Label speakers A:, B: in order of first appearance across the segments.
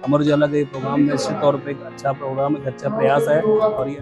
A: अमर उजाला के प्रोग्राम निश्चित तौर पे एक अच्छा प्रोग्राम, एक अच्छा प्रयास है। और ये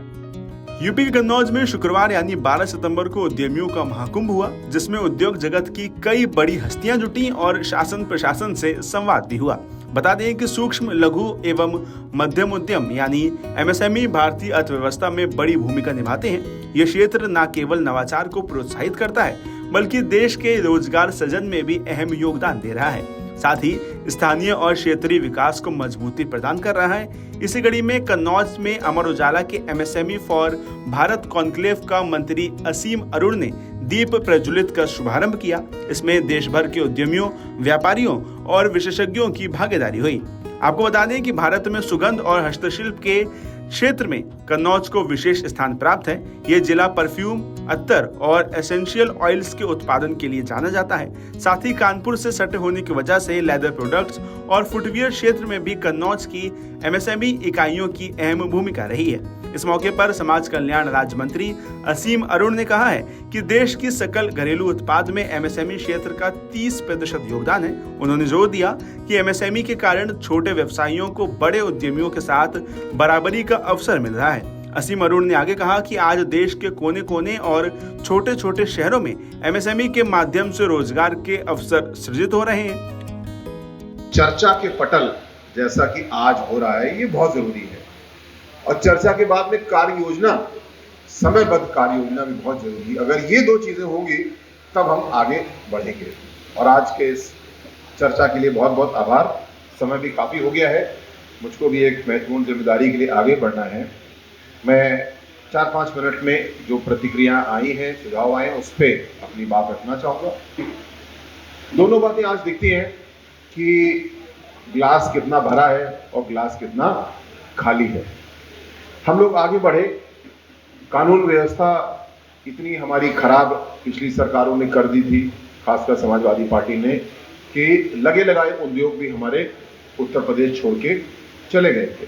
B: यूपी के कन्नौज में शुक्रवार यानी 12 सितंबर को उद्यमियों का महाकुंभ हुआ, जिसमें उद्योग जगत की कई बड़ी हस्तियां जुटी और शासन प्रशासन से संवाद भी हुआ। बता दें कि सूक्ष्म, लघु एवं मध्यम उद्यम यानी एमएसएमई भारतीय अर्थव्यवस्था में बड़ी भूमिका निभाते हैं। ये क्षेत्र न केवल नवाचार को प्रोत्साहित करता है, बल्कि देश के रोजगार सृजन में भी अहम योगदान दे रहा है। साथ ही स्थानीय और क्षेत्रीय विकास को मजबूती प्रदान कर रहा है। इसी कड़ी में कन्नौज में अमर उजाला के एमएसएमई फॉर भारत कॉन्क्लेव का मंत्री असीम अरुण ने दीप प्रज्वलित कर शुभारंभ किया। इसमें देश भर के उद्यमियों, व्यापारियों और विशेषज्ञों की भागीदारी हुई। आपको बता दें कि भारत में सुगंध और हस्तशिल्प के क्षेत्र में कन्नौज को विशेष स्थान प्राप्त है। ये जिला परफ्यूम, अत्तर और एसेंशियल ऑयल्स के उत्पादन के लिए जाना जाता है। साथ ही कानपुर से सटे होने की वजह से लेदर प्रोडक्ट्स और फुटवियर क्षेत्र में भी कन्नौज की एमएसएमई इकाइयों की अहम भूमिका रही है। इस मौके पर समाज कल्याण राज्य मंत्री असीम अरुण ने कहा है कि देश की सकल घरेलू उत्पाद में एमएसएमई क्षेत्र का 30% योगदान है। उन्होंने जोर दिया कि एमएसएमई के कारण छोटे व्यवसायियों को बड़े उद्यमियों के साथ बराबरी का अवसर मिल रहा है। असीम अरुण ने आगे कहा कि आज देश के कोने कोने और छोटे छोटे शहरों में एमएसएमई के माध्यम से रोजगार के अवसर सृजित हो रहे हैं।
C: चर्चा के पटल जैसा कि आज हो रहा है, ये बहुत जरूरी है। और चर्चा के बाद में कार्य योजना, समयबद्ध कार्य योजना भी बहुत जरूरी है। अगर ये दो चीजें होंगी तब हम आगे बढ़ेंगे। और आज के इस चर्चा के लिए बहुत बहुत आभार। समय भी काफी हो गया है, मुझको भी एक महत्वपूर्ण जिम्मेदारी के लिए आगे बढ़ना है। मैं 4-5 मिनट में जो प्रतिक्रिया आई हैं, सुझाव आए हैं, उस पर अपनी बात रखना चाहूँगा। दोनों बातें आज दिखती हैं कि ग्लास कितना भरा है और ग्लास कितना खाली है। हम लोग आगे बढ़े। कानून व्यवस्था इतनी हमारी खराब पिछली सरकारों ने कर दी थी, खासकर समाजवादी पार्टी ने, कि लगे लगाए उद्योग भी हमारे उत्तर प्रदेश छोड़ के चले गए थे।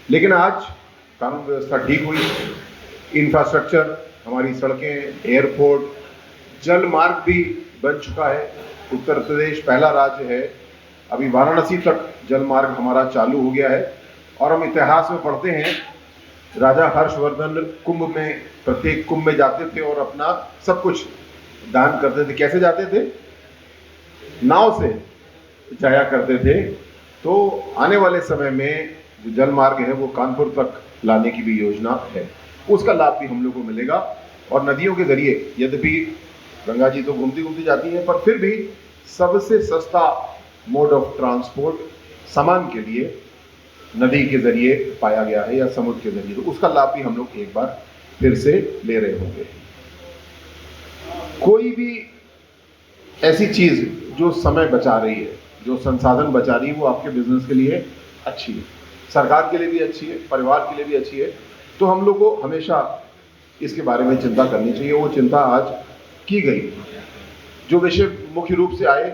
C: लेकिन आज कानून व्यवस्था ठीक हुई, इंफ्रास्ट्रक्चर, हमारी सड़कें, एयरपोर्ट, जल मार्ग भी बन चुका है। उत्तर प्रदेश पहला राज्य है, अभी वाराणसी तक जल मार्ग हमारा चालू हो गया है। और हम इतिहास में पढ़ते हैं, राजा हर्षवर्धन कुंभ में, प्रत्येक कुंभ में जाते थे और अपना सब कुछ दान करते थे। कैसे जाते थे? नाव से जाया करते थे। तो आने वाले समय में जो जल मार्ग है वो कानपुर तक लाने की भी योजना है, उसका लाभ भी हम लोग को मिलेगा। और नदियों के जरिए, यद्यपि गंगा जी तो घूमती घूमती जाती है, पर फिर भी सबसे सस्ता मोड ऑफ ट्रांसपोर्ट सामान के लिए नदी के जरिए पाया गया है या समुद्र के जरिए, तो उसका लाभ भी हम लोग एक बार फिर से ले रहे होंगे। कोई भी ऐसी चीज जो समय बचा रही है, जो संसाधन बचा रही है, वो आपके बिजनेस के लिए अच्छी है, सरकार के लिए भी अच्छी है, परिवार के लिए भी अच्छी है। तो हम लोग को हमेशा इसके बारे में चिंता करनी चाहिए। वो चिंता आज की गई। जो विषय मुख्य रूप से आए,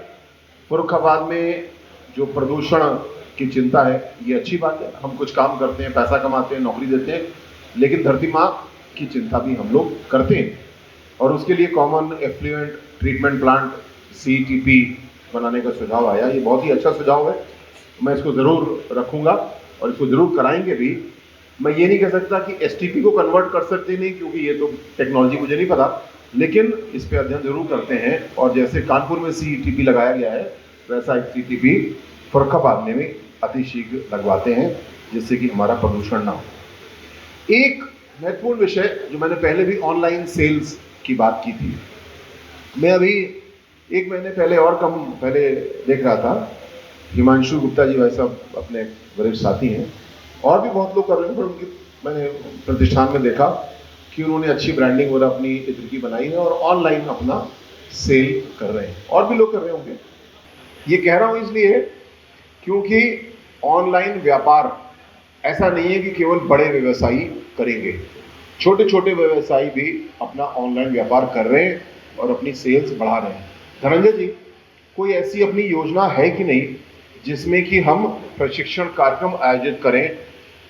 C: फर्रुखाबाद में जो प्रदूषण की चिंता है, ये अच्छी बात है। हम कुछ काम करते हैं, पैसा कमाते हैं, नौकरी देते हैं, लेकिन धरती माँ की चिंता भी हम लोग करते हैं। और उसके लिए common effluent treatment plant CETP बनाने का सुझाव आया। ये बहुत ही अच्छा सुझाव है, मैं इसको ज़रूर रखूँगा और इसको ज़रूर कराएंगे भी। मैं ये नहीं कह सकता कि STP को कन्वर्ट कर सकते नहीं, क्योंकि ये तो टेक्नोलॉजी मुझे नहीं पता, लेकिन इस पर अध्ययन जरूर करते हैं। और जैसे कानपुर में CETP लगाया गया है, वैसा एक CETP फर्रुखाबाद में भी अतिशीघ्र लगवाते हैं, जिससे कि हमारा प्रदूषण ना हो। एक महत्वपूर्ण विषय जो मैंने पहले भी ऑनलाइन सेल्स की बात की थी, मैं अभी 1 महीने पहले और कम पहले देख रहा था, हिमांशु गुप्ता जी भाई साहब अपने वरिष्ठ साथी हैं, और भी बहुत लोग कर रहे हैं, पर उनकी मैंने प्रतिष्ठान में देखा कि उन्होंने अच्छी ब्रांडिंग वगैरह अपनी इत्र की बनाई है और ऑनलाइन अपना सेल कर रहे हैं। और भी लोग कर रहे होंगे। ये कह रहा हूँ इसलिए क्योंकि ऑनलाइन व्यापार ऐसा नहीं है कि केवल बड़े व्यवसायी करेंगे, छोटे छोटे व्यवसायी भी अपना ऑनलाइन व्यापार कर रहे हैं और अपनी सेल्स बढ़ा रहे हैं। धनंजय जी, कोई ऐसी अपनी योजना है कि नहीं जिसमें कि हम प्रशिक्षण कार्यक्रम आयोजित करें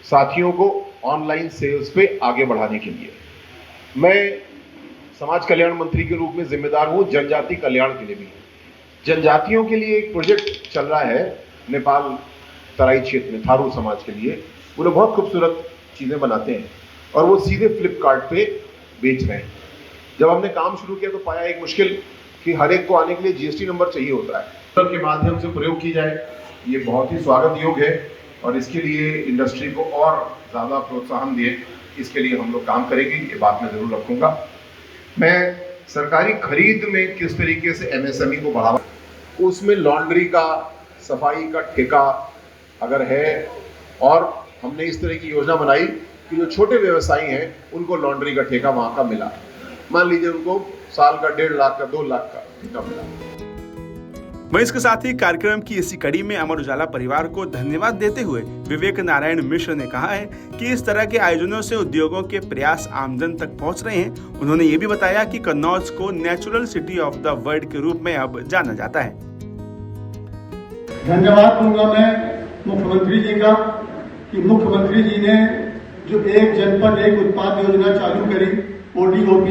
C: साथियों को ऑनलाइन सेल्स पे आगे बढ़ाने के लिए? मैं समाज कल्याण मंत्री के रूप में जिम्मेदार हूँ जनजाति कल्याण के लिए भी। जनजातियों के लिए एक प्रोजेक्ट चल रहा है नेपाल तराई क्षेत्र में थारू समाज के लिए, वो लोग बहुत खूबसूरत चीज़ें बनाते हैं और वो सीधे फ्लिपकार्ट पे बेच रहे हैं। जब हमने काम शुरू किया तो पाया एक मुश्किल कि हर एक को आने के लिए जीएसटी नंबर चाहिए होता है। के माध्यम से प्रयोग की जाए, ये बहुत ही स्वागत योग्य है और इसके लिए इंडस्ट्री को और ज़्यादा प्रोत्साहन दिए, इसके लिए हम लोग काम करेंगे, ये बात मैं ज़रूर रखूँगा। मैं सरकारी खरीद में किस तरीके से एमएसएमई को बढ़ावा, उसमें लॉन्ड्री का, सफाई का ठेका अगर है, और हमने इस तरह की योजना बनाई कि जो छोटे व्यवसायी हैं उनको लॉन्ड्री का ठेका वहाँ का मिला। मान लीजिए उनको साल का 1.5 लाख का 2 लाख का ठेका मिला।
B: वहीं इसके साथ ही कार्यक्रम की इसी कड़ी में अमर उजाला परिवार को धन्यवाद देते हुए विवेक नारायण मिश्र ने कहा है कि इस तरह के आयोजनों से उद्योगों के प्रयास आमजन तक पहुंच रहे हैं। उन्होंने ये भी बताया कि कन्नौज को natural city of the world के रूप में अब जाना जाता है।
D: धन्यवाद दूंगा मैं मुख्यमंत्री जी का कि मुख्यमंत्री जी ने जो एक जनपद एक उत्पाद योजना चालू करी ODOP,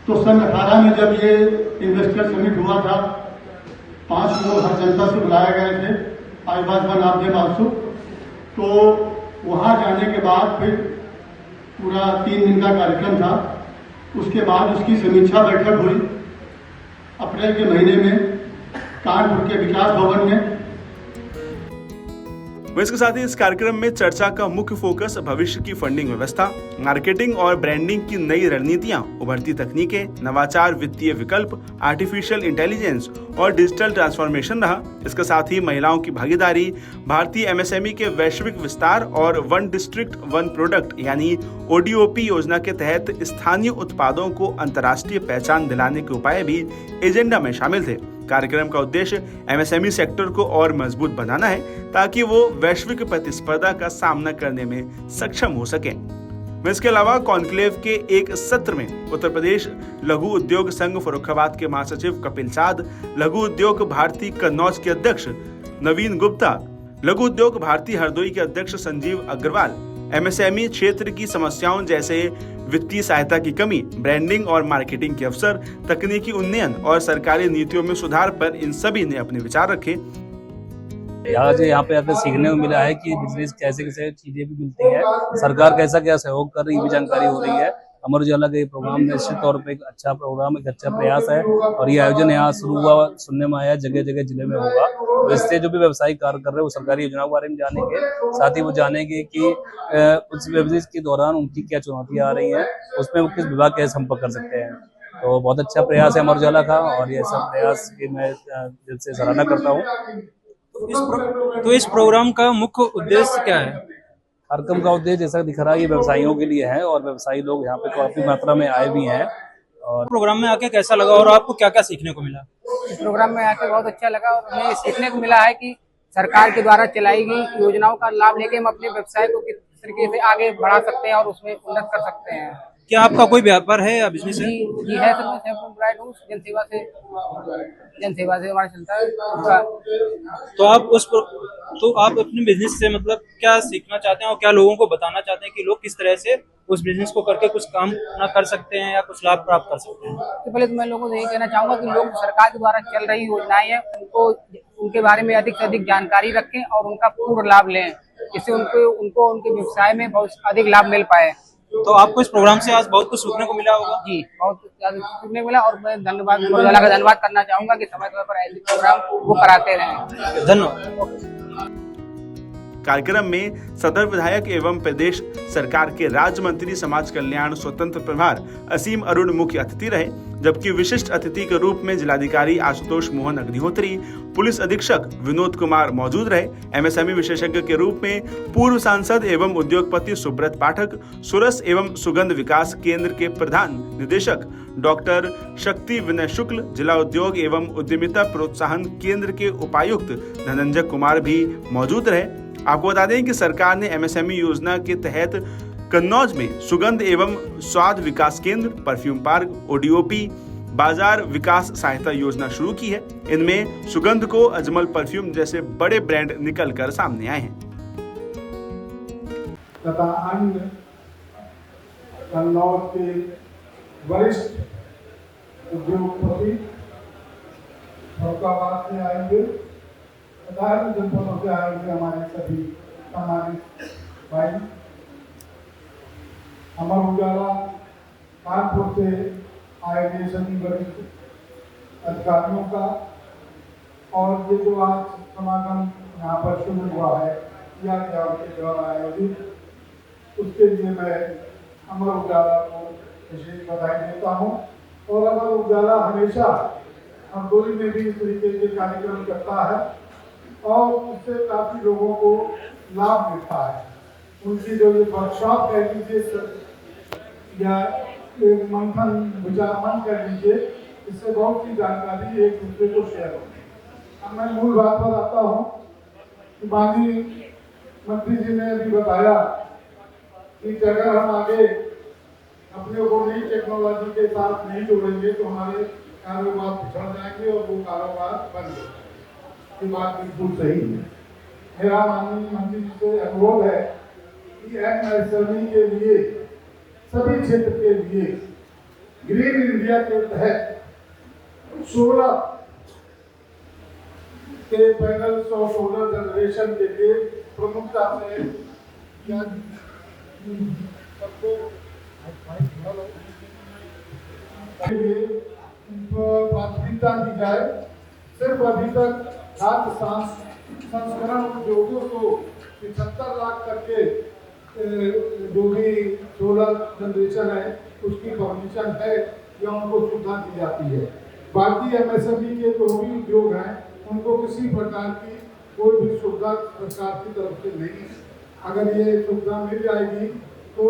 D: तो सन 18 में जब ये इन्वेस्टर समिट हुआ था, 5 लोग हर जनता से बुलाए गए थे, आईवाज आपके बासु, तो वहाँ जाने के बाद फिर पूरा 3 दिन का कार्यक्रम था। उसके बाद उसकी समीक्षा बैठक हुई अप्रैल के महीने में कानपुर के विकास भवन में।
B: इसके साथ ही इस कार्यक्रम में चर्चा का मुख्य फोकस भविष्य की फंडिंग व्यवस्था, मार्केटिंग और ब्रांडिंग की नई रणनीतियां, उभरती तकनीकें, नवाचार, वित्तीय विकल्प, आर्टिफिशियल इंटेलिजेंस और डिजिटल ट्रांसफॉर्मेशन रहा। इसके साथ ही महिलाओं की भागीदारी, भारतीय एमएसएमई के वैश्विक विस्तार और वन डिस्ट्रिक्ट वन प्रोडक्ट यानी ODOP योजना के तहत स्थानीय उत्पादों को अंतर्राष्ट्रीय पहचान दिलाने के उपाय भी एजेंडा में शामिल थे। कार्यक्रम का उद्देश्य एमएसएमई सेक्टर को और मजबूत बनाना है ताकि वो वैश्विक प्रतिस्पर्धा का सामना करने में सक्षम हो सके। इसके अलावा कॉन्क्लेव के एक सत्र में उत्तर प्रदेश लघु उद्योग संघ फर्रुखाबाद के महासचिव कपिल साध, लघु उद्योग भारती कन्नौज के अध्यक्ष नवीन गुप्ता, लघु उद्योग भारती हरदोई के अध्यक्ष संजीव अग्रवाल, एमएसएमई क्षेत्र की समस्याओं जैसे वित्तीय सहायता की कमी, ब्रांडिंग और मार्केटिंग के अवसर, तकनीकी उन्नयन और सरकारी नीतियों में सुधार पर इन सभी ने अपने विचार रखे।
A: यहाँ पे आकर सीखने को मिला है कि बिजनेस कैसे कैसे चीजें भी मिलती है, सरकार कैसा क्या सहयोग कर रही है, भी जानकारी हो रही है। अमर उजाला का ये प्रोग्राम निश्चित तौर पे एक अच्छा प्रोग्राम, एक अच्छा प्रयास है और ये आयोजन यहाँ शुरू हुआ, सुनने में आया जगह जगह जिले में होगा। तो इससे जो भी व्यवसायिक कार्य कर रहे हैं वो सरकारी योजनाओं के बारे में जानेंगे, साथ ही वो जानेंगे कि उस बिजनेस के दौरान उनकी क्या चुनौतियां आ रही हैं, उसमें वो किस विभाग के संपर्क कर सकते हैं। तो बहुत अच्छा प्रयास है अमर उजाला का और ये सब प्रयास की मैं दिल से सराहना करता हूँ।
E: तो इस प्रोग्राम का मुख्य उद्देश्य क्या है?
A: कार्यक्रम का उद्देश्य जैसा दिख रहा है ये व्यवसायियों के लिए है और व्यवसायी लोग यहाँ पे काफी मात्रा में आए भी हैं। और
E: प्रोग्राम में आके कैसा लगा और आपको क्या क्या सीखने को मिला?
F: इस प्रोग्राम में आके बहुत अच्छा लगा और हमें सीखने को मिला है कि सरकार के द्वारा चलाई गई योजनाओं का लाभ लेके हम अपने व्यवसाय को किस तरीके से आगे बढ़ा सकते हैं और उसमें उन्नत कर सकते हैं।
E: क्या आपका कोई व्यापार है या बिजनेस है?
F: जी है सर, मैं सेल्फ एम्प्लॉयड हूँ, जनसेवा से हमारा चलता है।
E: तो आप अपने बिजनेस से मतलब क्या सीखना चाहते हैं और क्या लोगों को बताना चाहते हैं कि लोग किस तरह से उस बिजनेस को करके कुछ काम ना कर सकते हैं या कुछ लाभ प्राप्त कर सकते हैं?
F: सबसे पहले तो मैं लोगों से यही कहना चाहूंगा कि लोग सरकार के द्वारा चल रही योजनाएं हैं उनको उनके बारे में अधिक से अधिक जानकारी रखें और उनका पूर्ण लाभ लें, जिससे उनको उनके व्यवसाय में बहुत अधिक लाभ मिल पाए।
E: तो आपको इस प्रोग्राम से आज बहुत कुछ सीखने को मिला होगा।
F: जी, बहुत ज्यादा सीखने को मिला और मैं धन्यवाद उजाला का धन्यवाद करना चाहूंगा कि समय समय पर ऐसे प्रोग्राम वो कराते रहें।
E: धन्यवाद।
B: कार्यक्रम में सदर विधायक एवं प्रदेश सरकार के राज्य मंत्री समाज कल्याण स्वतंत्र प्रभार असीम अरुण मुख्य अतिथि रहे, जबकि विशिष्ट अतिथि के रूप में जिलाधिकारी आशुतोष मोहन अग्निहोत्री, पुलिस अधीक्षक विनोद कुमार मौजूद रहे। एमएसएमई विशेषज्ञ के रूप में पूर्व सांसद एवं उद्योगपति सुब्रत पाठक, सुरस एवं सुगंध विकास केंद्र के प्रधान निदेशक डॉक्टर शक्ति विनय शुक्ल, जिला उद्योग एवं उद्यमिता प्रोत्साहन केंद्र के उपायुक्त धनंजय कुमार भी मौजूद रहे। आपको बता दें कि सरकार ने एमएसएमई योजना के तहत कन्नौज में सुगंध एवं स्वाद विकास केंद्र, परफ्यूम पार्क, ODOP, बाजार विकास सहायता योजना शुरू की है। इनमें सुगंध को अजमल परफ्यूम जैसे बड़े ब्रांड निकल कर सामने आए हैं।
G: तथा अन्य कन्नौज के वरिष्ठ उद्योगपति फर्रुखाबाद से आएंगे
D: साधारण जनपदों से आए हुए हमारे सभी सम्मानित भाई, अमर उजाला कानपुर से आए हुए सभी वरिष्ठ अधिकारियों का, और ये जो आज समागम यहाँ पर शुरू हुआ है किया गया के द्वारा आयोजित, उसके लिए मैं अमर उजाला को विशेष बधाई देता हूँ। और अमर उजाला हमेशा हरदोई में भी इस तरीके के कार्यक्रम करता है और उससे काफ़ी लोगों को लाभ मिलता है। उनकी जो ये वर्कशॉप कह लीजिए या मंथन विचारमन कर लीजिए, इससे बहुत सी जानकारी एक दूसरे को शेयर होती है। अब मैं मूल बात पर आता हूँ कि माननीय मंत्री जी ने अभी बताया कि अगर हम आगे अपने को नई टेक्नोलॉजी के साथ नहीं जोड़ेंगे तो हमारे कारोबार पिछड़ जाएंगे और वो कारोबार बन जाएंगे। ये बात बिल्कुल सही है। मेरा माननीय मंत्री जी से अनुरोध है कि एमएसएमई के लिए, सभी क्षेत्र के लिए ग्रीन इंडिया के तहत 16 के पैनल्स और सोलर जनरेशन के लिए प्रमुखता से सबको प्राथमिकता दी जाए। सिर्फ अभी तक खाद्य संस्करण उद्योगों को 75 लाख करके जो भी सोलर जनरेशन है उसकी परमिशन है या उनको सुविधा दी जाती है। बाकी एमएसएमई के जो भी उद्योग हैं उनको किसी प्रकार की कोई भी सुविधा सरकार की तरफ से नहीं है। अगर ये सुविधा मिल जाएगी तो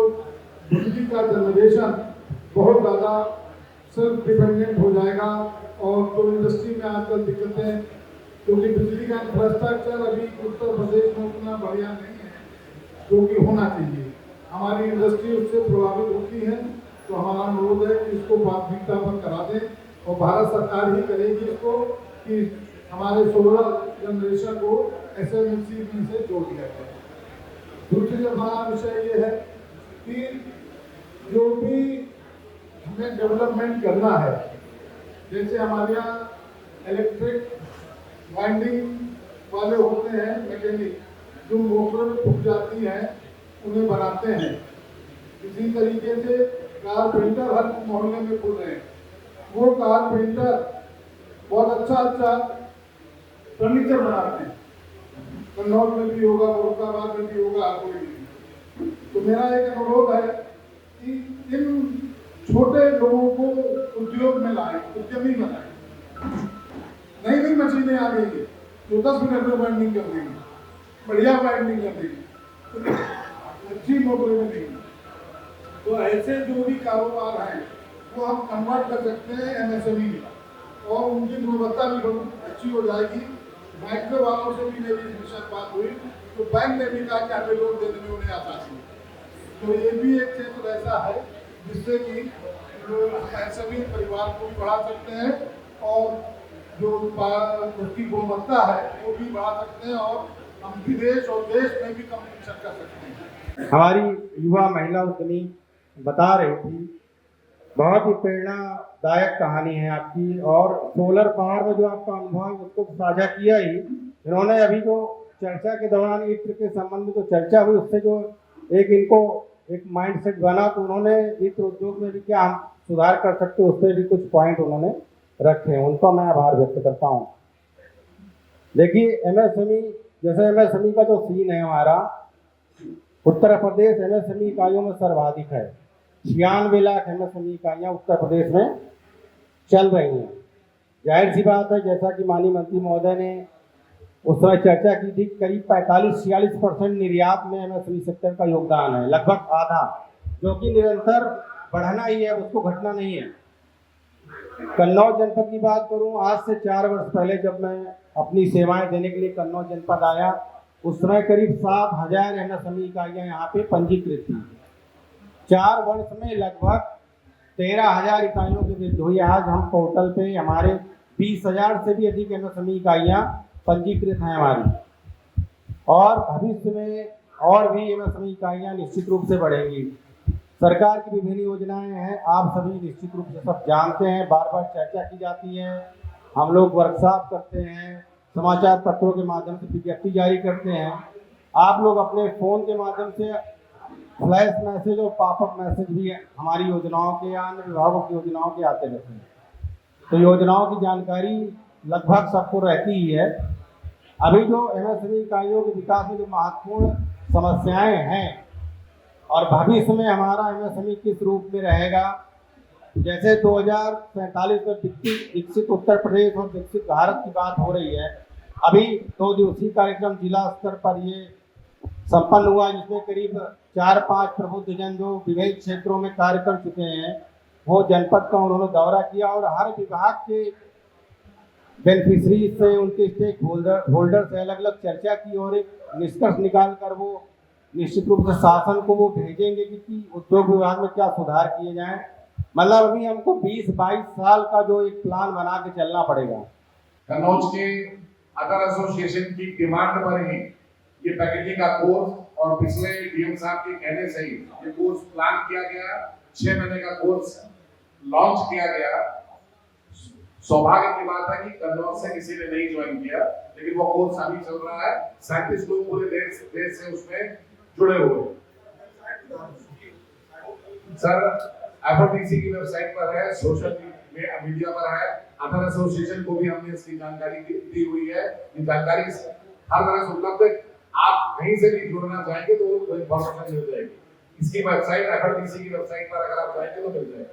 D: बिजली का जनरेशन बहुत ज़्यादा सेल्फ डिपेंडेंट हो जाएगा। और तो इंडस्ट्री में आजकल दिक्कतें, क्योंकि बिजली का इंफ्रास्ट्रक्चर अभी उत्तर प्रदेश में उतना बढ़िया नहीं है जो कि होना चाहिए। हमारी इंडस्ट्री उससे प्रभावित होती है, तो हमारा अनुरोध है कि इसको प्राथमिकता पर करा दें और भारत सरकार ही करेगी इसको कि हमारे सोलर जनरेशन को एसएमसी से जोड़ दिया जाए। दूसरी हमारा विषय ये है कि जो भी हमें डेवलपमेंट करना है, जैसे हमारे यहाँ इलेक्ट्रिक वाइंडिंग वाले होते हैं मैकेनिक, जो मोटर फूट जाती हैं उन्हें बनाते हैं। इसी तरीके से कारपेंटर हर मोहल्ले में खुल रहे हैं। वो कारपेंटर बहुत अच्छा फर्नीचर बनाते हैं। कन्नौज में भी होगा, मुरादाबाद में भी होगा, हरदोई में भी। तो मेरा एक अनुरोध है कि इन छोटे लोगों को उद्योग में लाएं, उद्यमी बनाएं। नई नई मशीनें आ गई है जो 10 मिनट में बाइंडिंग कर देंगी, बढ़िया बाइंडिंग कर देंगी, अच्छी मोटरें में देंगी। तो ऐसे जो भी कारोबार हैं वो हम कन्वर्ट कर सकते हैं एमएसएमई में, और उनकी गुणवत्ता भी बहुत अच्छी हो जाएगी। बैंक वालों से भी मेरी विशेष बात हुई तो बैंक ने भी कहा कि हमें लोन देने में उन्हें आसानी है। तो ये भी एक क्षेत्र ऐसा है जिससे कि एमएसएमई परिवार को भी बढ़ा सकते हैं और जो उसकी गुणवत्ता है वो भी बढ़ा सकते हैं, और हम विदेश और देश में भी कंपटीशन कर सकते हैं।
G: हमारी युवा महिला उद्यमी बता रही थी, बहुत ही प्रेरणादायक कहानी है आपकी, और सोलर पावर में जो आपका अनुभव है उसको साझा किया ही। इन्होंने अभी जो चर्चा के दौरान इत्र के संबंध में जो चर्चा हुई उससे जो एक इनको एक माइंडसेट बना, तो उन्होंने इत्र उद्योग में भी क्या हम सुधार कर सकते उस पर भी कुछ पॉइंट उन्होंने रखे, उनका मैं आभार व्यक्त करता हूँ। देखिए एमएसएमई, जैसे एमएसएमई का जो सीन है हमारा, उत्तर प्रदेश एमएसएमई इकाइयों में सर्वाधिक है। 96 लाख एमएसएमई इकाइयाँ उत्तर प्रदेश में चल रही हैं। जाहिर सी बात है, जैसा कि माननीय मंत्री महोदय ने उस समय चर्चा की थी, करीब 45-46% निर्यात में एमएसएमई सेक्टर का योगदान है, लगभग आधा, जो कि निरंतर बढ़ना ही है, उसको घटना नहीं है। कन्नौज जनपद की बात करूं, आज से 4 वर्ष पहले जब मैं अपनी सेवाएं देने के लिए कन्नौज जनपद आया, उस समय करीब 7,000 एमएसएमई इकाइयाँ यहाँ पे पंजीकृत थी। 4 वर्ष में लगभग 13,000 इकाइयों की वृद्धि हुई। आज हम पोर्टल पे हमारे 20,000 से भी अधिक एमएसएमई इकाइयाँ पंजीकृत हैं हमारी, और भविष्य में और भी एमएसएमई इकाइयाँ निश्चित रूप से बढ़ेंगी। सरकार की विभिन्न योजनाएं हैं, आप सभी निश्चित रूप से सब जानते हैं, बार बार चर्चा की जाती है, हम लोग वर्कशॉप करते हैं, समाचार पत्रों के माध्यम से विज्ञप्ति जारी करते हैं। आप लोग अपने फ़ोन के माध्यम से फ्लैश मैसेज और पॉपअप मैसेज भी हमारी योजनाओं के या अन्य विभागों की योजनाओं के आते रहते हैं। तो योजनाओं की जानकारी लगभग सबको रहती ही है। अभी जो एमएसएमई इकाइयों के विकास में जो महत्वपूर्ण समस्याएं हैं और भविष्य में हमारा एमएसएमई किस रूप में रहेगा, जैसे 2047 में विकसित उत्तर प्रदेश और विकसित भारत की बात हो रही है। अभी 2 दिवसीय कार्यक्रम जिला स्तर पर ये संपन्न हुआ, जिसमें करीब 4-5 प्रबुद्धजन जो विभिन्न क्षेत्रों में कार्य कर चुके हैं, वो जनपद का उन्होंने दौरा किया और हर विभाग के बेनिफिशरीज से, उनके स्टेक होल्डर से अलग अलग चर्चा की और एक निष्कर्ष निकाल कर वो निश्चित रूप से शासन को वो भेजेंगे कि उद्योग विभाग में क्या सुधार किए जाएं। मतलब अभी हमको 20-22 साल का जो एक प्लान बना के चलना पड़ेगा।
H: कन्नौज के अदर एसोसिएशन की डिमांड पर ही ये पैकेजिंग का कोर्स और पिछले डीएम साहब के कहने से ही ये कोर्स प्लान किया गया। 6 महीने का कोर्स लॉन्च किया गया। सौभाग्य की बात है कि कन्नौज से किसी ने नहीं ज्वाइन किया, लेकिन वो कोर्स अभी चल रहा है। 37 लोग पूरे देश से उसमें जुड़े हुए हैं। सर एफआरटीसी की वेबसाइट पर है, सोशल मीडिया पर है, अदर एसोसिएशन को भी हमने इसकी जानकारी दी हुई है। ये जानकारी हर तरह से उपलब्ध है। आप कहीं से भी जुड़ना चाहेंगे तो इन्फॉर्मेशन मिल जाएगी। इसकी वेबसाइट एफआरटीसी की वेबसाइट पर अगर आप जाएंगे तो मिल जाएगा।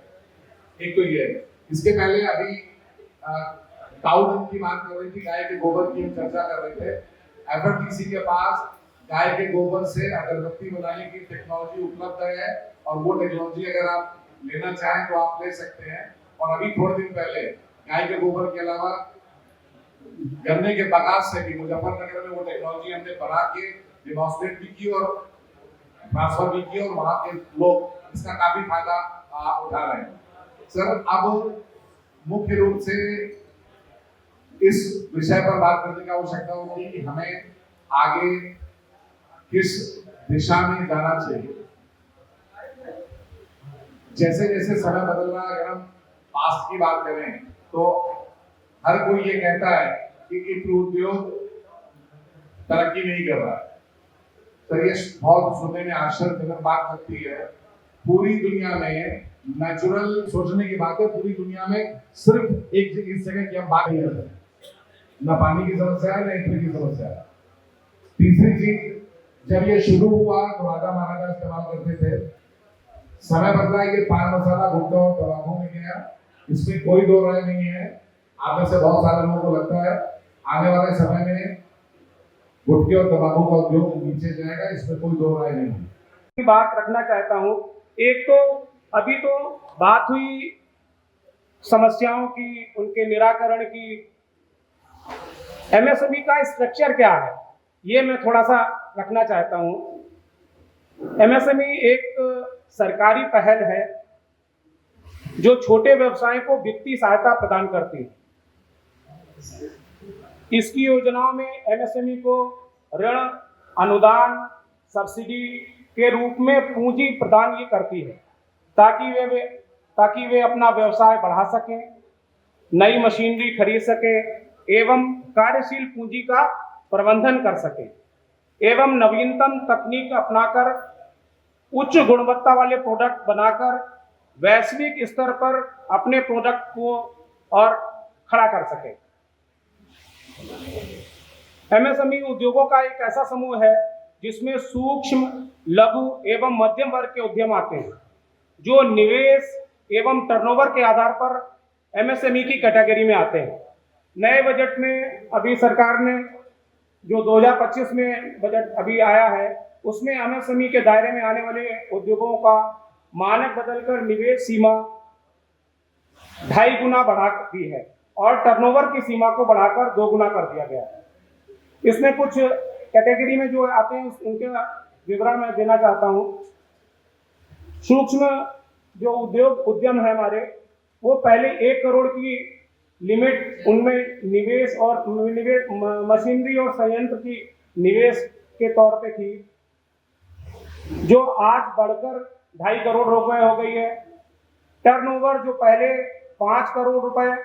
H: एक तो ये है। इसके पहले अभी काऊ डंग की बात कर रही थी, गाय के गोबर की हम चर्चा कर रहे थे। एफआरटीसी के पास गाय के गोबर से अगरबत्ती बनाने की टेक्नोलॉजी उपलब्ध है और वो टेक्नोलॉजी अगर आप लेना चाहें तो आप ले सकते हैं। और अभी थोड़े दिन पहले गाय के गोबर के अलावा गन्ने के बगास से भी मुजफ्फरनगर में वो टेक्नोलॉजी हमने बना के डेमोन्स्ट्रेट भी की और ट्रांसफर भी की और वहाँ के लोग इसका काफी फायदा उठा रहे हैं। सर अब मुख्य रूप से इस विषय पर बात करने की आवश्यकता होगी कि हमें आगे किस दिशा में जाना चाहिए। जैसे जैसे समय बदल रहा है, अगर हम पास्ट की बात करें तो हर कोई ये कहता है कि उद्योग तरक्की नहीं कर रहा है। तो ये बहुत सुनने में आश्चर्यजनक बात लगती है। पूरी दुनिया में नेचुरल सोचने की बात है, पूरी दुनिया में सिर्फ इस जगह की हम बात नहीं कर सकते। न पानी की समस्या है, न ईंधन की समस्या है। तीसरी चीज, जब ये शुरू हुआ तो राजा महाराजा इस्तेमाल करते थे। समय बदला, ये पान मसाला, गुटखा और तंबाकू में गया। इसमें कोई दो राय नहीं है। आप में से बहुत सारे लोगों को लगता है आने वाले समय में गुटखे और तंबाकू का उद्योग नीचे जाएगा, इसमें कोई दो राय नहीं है।
I: बात रखना चाहता हूँ। एक तो अभी तो बात हुई समस्याओं की, उनके निराकरण की। एमएसएमई का स्ट्रक्चर क्या है, ये मैं थोड़ा सा रखना चाहता हूँ। एमएसएमई एक सरकारी पहल है जो छोटे व्यवसाय को वित्तीय सहायता प्रदान करती है। इसकी योजनाओं में एमएसएमई को ऋण, अनुदान, सब्सिडी के रूप में पूंजी प्रदान ये करती है ताकि वे अपना व्यवसाय बढ़ा सकें, नई मशीनरी खरीद सकें एवं कार्यशील पूंजी का प्रबंधन कर सकें एवं नवीनतम तकनीक अपनाकर उच्च गुणवत्ता वाले प्रोडक्ट बनाकर वैश्विक स्तर पर अपने प्रोडक्ट को और खड़ा कर सकें। एमएसएमई उद्योगों का एक ऐसा समूह है जिसमें सूक्ष्म, लघु एवं मध्यम वर्ग के उद्यम आते हैं जो निवेश एवं टर्नओवर के आधार पर एमएसएमई की कैटेगरी में आते हैं। नए बजट में अभी सरकार ने जो 2025 में बजट अभी आया है, उसमें एमएसएमई के दायरे में आने वाले उद्योगों का मानक बदलकर निवेश सीमा 2.5 गुना बढ़ा दी है और टर्नओवर की सीमा को बढ़ाकर 2 गुना कर दिया गया है। इसमें कुछ कैटेगरी में जो आते हैं उनके विवरण मैं देना चाहता हूँ। सूक्ष्म जो उद्यम है हमारे, वो पहले 1 करोड़ की लिमिट उनमें निवेश मशीनरी और संयंत्र की निवेश के तौर पे थी, जो आज बढ़कर 2.5 करोड़ रुपए हो गई है। टर्नओवर जो पहले 5 करोड़ रुपए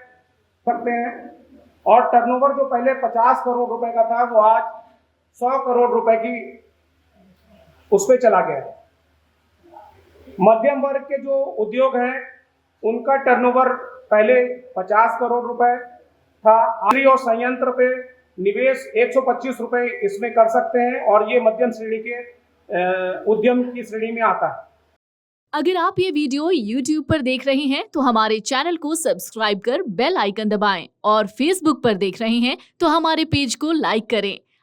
I: सकते हैं, और टर्नओवर जो पहले 50 करोड़ रुपए का था वो आज 100 करोड़ रुपए की उस पे चला गया है। मध्यम वर्ग के जो उद्योग हैं उनका टर्नओवर पहले 50 करोड़ रुपए था, आरी और संयंत्र पे निवेश 125 रुपए इसमें कर सकते हैं और ये मध्यम श्रेणी के उद्यम की श्रेणी में आता है।
J: अगर आप ये वीडियो YouTube पर देख रहे हैं तो हमारे चैनल को सब्सक्राइब कर बेल आइकन दबाएं और Facebook पर देख रहे हैं तो हमारे पेज को लाइक करें।